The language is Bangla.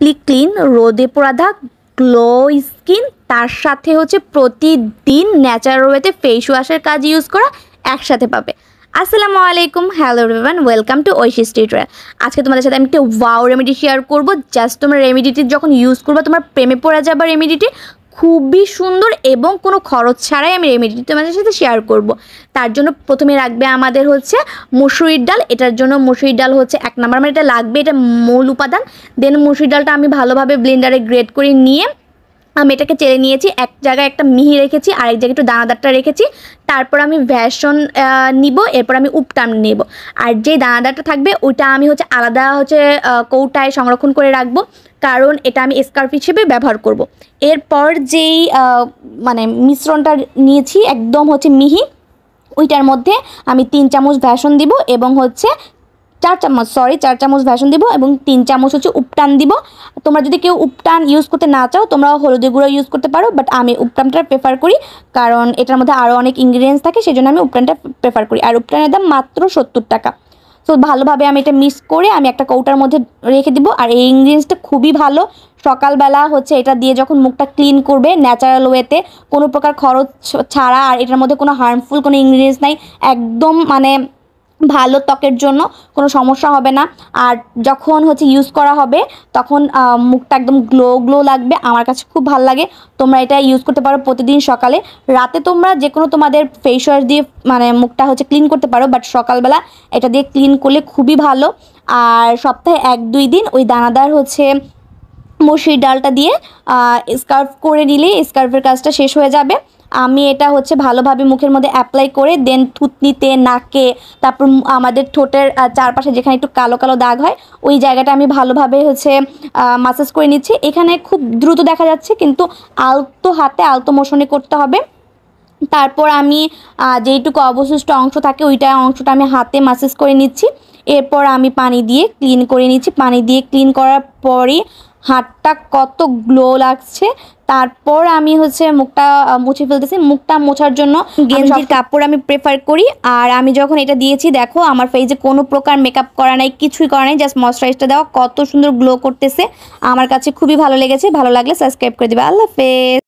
ডিপলি ক্লিন, রোদে পোড়া দাগ, গ্লো স্কিন, তার সাথে হচ্ছে প্রতিদিন ন্যাচারাল ওয়েতে ফেস ওয়াশের কাজ ইউজ করা একসাথে পাবে। আসসালামু আলাইকুম, hello everyone, welcome to Oishi tutorial. আজকে তোমাদের সাথে আমি একটা ওয়াও রেমেডি শেয়ার করব। জাস্ট তোমরা রেমেডিটি যখন ইউজ করবে তোমার প্রেমে পড়ে যাবে। রেমেডিটি খুবই সুন্দর এবং কোনো খরচ ছাড়াই আমি রেমেডিটি তোমাদের সাথে শেয়ার করব। তার জন্য প্রথমে রাখবে আমাদের হচ্ছে মসুরির ডাল। এটার জন্য মসুরির ডাল হচ্ছে 1 নাম্বার, আমার এটা লাগবে, এটা মূল উপাদান। দেন মসুরির ডালটা আমি ভালোভাবে ব্লেন্ডারে গ্রেট করে নিয়ে আমি এটাকে চেলে নিয়েছি। এক জায়গায় একটা মিহি রেখেছি, আরেক জায়গায় একটু দানাদারটা রেখেছি। তারপর আমি ভ্যাসন নিব, এরপর আমি উপটান নেব। আর যে দানাদারটা থাকবে ওইটা আমি হচ্ছে আলাদা হচ্ছে কৌটায় সংরক্ষণ করে রাখবো, কারণ এটা আমি স্কার্ফ হিসেবে ব্যবহার করব। এরপর যেই মানে মিশ্রণটা নিয়েছি একদম হচ্ছে মিহি, ওইটার মধ্যে আমি 3 চামচ ভ্যাসন দিব এবং হচ্ছে 4 চামচ ভ্যাসন দিব এবং 3 চামচ হচ্ছে উপটান দিব। তোমরা যদি কেউ উপটান ইউজ করতে না চাও তোমরা হলুদের গুঁড়ো ইউজ করতে পারো, বাট আমি উপটানটা প্রেফার করি কারণ এটার মধ্যে আরও অনেক ইনগ্রিডিয়েন্টস থাকে, সেই জন্য আমি উপটানটা প্রেফার করি। আর উপটানের দাম মাত্র 70 টাকা। তো ভালোভাবে আমি এটা মিক্স করে আমি একটা কৌটার মধ্যে রেখে দিব। আর এই ইনগ্রিডিয়েন্টসটা খুবই ভালো, সকালবেলা হচ্ছে এটা দিয়ে যখন মুখটা ক্লিন করবে ন্যাচারাল ওয়েতে, কোনো প্রকার খরচ ছাড়া, আর এটার মধ্যে কোনো হার্মফুল কোনো ইনগ্রিডিয়েন্টস নাই, একদম মানে ভালো, ত্বকের জন্য কোনো সমস্যা হবে না। আর যখন হচ্ছে ইউজ করা হবে তখন মুখটা একদম গ্লো লাগবে, আমার কাছে খুব ভালো লাগে। তোমরা এটা ইউজ করতে পারো প্রতিদিন সকালে। রাতে তোমরা যে কোনো তোমাদের ফেস ওয়াশ দিয়ে মানে মুখটা হচ্ছে ক্লিন করতে পারো, বাট সকালবেলা এটা দিয়ে ক্লিন করলে খুবই ভালো। আর সপ্তাহে 1-2 দিন ওই দানাদার হচ্ছে মসুরির ডালটা দিয়ে স্কার্ফ করে নিলে স্কার্ফের কাজটা শেষ হয়ে যাবে। আমি এটা হচ্ছে ভালোভাবে মুখের মধ্যে অ্যাপ্লাই করে দেন থুতনিতে, নাকে, তারপর আমাদের ঠোঁটের চারপাশে যেখানে একটু কালো কালো দাগ হয় ওই জায়গাটা আমি ভালোভাবে হচ্ছে মাসাজ করে নিচ্ছি। এখানে খুব দ্রুত দেখা যাচ্ছে, কিন্তু আলতো হাতে আলতো মোশনে করতে হবে। তারপর আমি যেইটুকু অবশিষ্ট অংশ থাকে ওইটা অংশটা আমি হাতে মাসাজ করে নিচ্ছি। এরপর আমি পানি দিয়ে ক্লিন করে নিচ্ছি। পানি দিয়ে ক্লিন করার পরই হাতটা কত গ্লো লাগছে। তারপর আমি হচ্ছে মুখটা মুছে ফেলতেছি। মুখটা মোছার জন্য গেঞ্জির কাপড় আমি প্রেফার করি। আর আমি যখন এটা দিয়েছি দেখো আমার ফেসে কোনো প্রকার মেকআপ করা নাই, কিছুই করা নাই, জাস্ট ময়শ্চারাইজটা দেওয়া, কত সুন্দর গ্লো করতেছে। আমার কাছে খুবই ভালো লেগেছে। ভালো লাগলে সাবস্ক্রাইব করে দিবে। আল্লাহ হাফেজ।